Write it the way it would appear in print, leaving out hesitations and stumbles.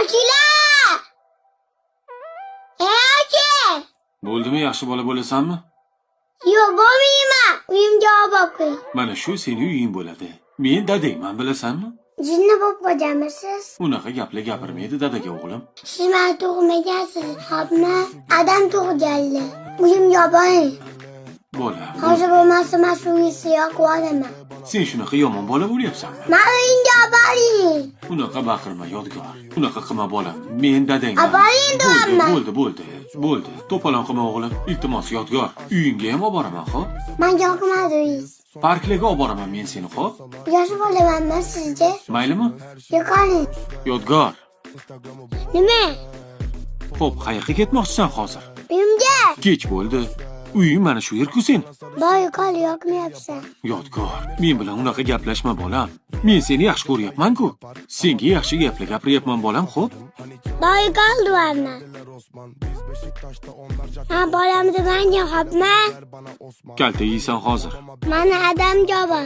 Ochinglar! Oching! Bo'ldimi, yaxshi bola bo'lasanmi? Yo'q, bo'lmayman. Uyimga olib qo'y. Mana shu sening uying bo'ladi. Men dadangman, bilasanmi? Jinni bo'lib qolganmisiz? Unaqa gaplar gapirmaydi dadaga o'g'lim. Siz meni tug'magansiz, xo'pmi? Adam tug'ganlar. Uyimga boring. Bolam. Hozir bo'lmasa men suvni yoqib olaman. Sen shunaqa yomon bola bo'lyapsanmi? Meni uyimga boring. Unaqa baqirma, Yodgor. Unaqa qilma bolam. Men dadangman. Boring deyapman. Bo'ldi. To'polon qilma o'g'lim. Iltimos, Yodgor. Uyingga ham olib boraman, xo'p? Menga yoqmadi uyingiz. Parklarga olib boraman men seni, xo'p? Yosh bolamanmi sizga? Maylimi? Yo'qoling. Yodgor. Nima? Xo'p, qayerga ketmoqchisan hozir? Uyimga. Kech bo'ldi. Uying mana shu yer-ku sen. Boy yoqmayapsan. Yodgor, men bilan unaqa gaplashma bolam. Men seni yaxshi ko'ryapman-ku. Senga yaxshi gaplar gapiryapman bolam, xo'p? Boy deyapman. Ha, bolamni menga xo'pmi? Kalta yeysan hozir. Mana Adamga bor.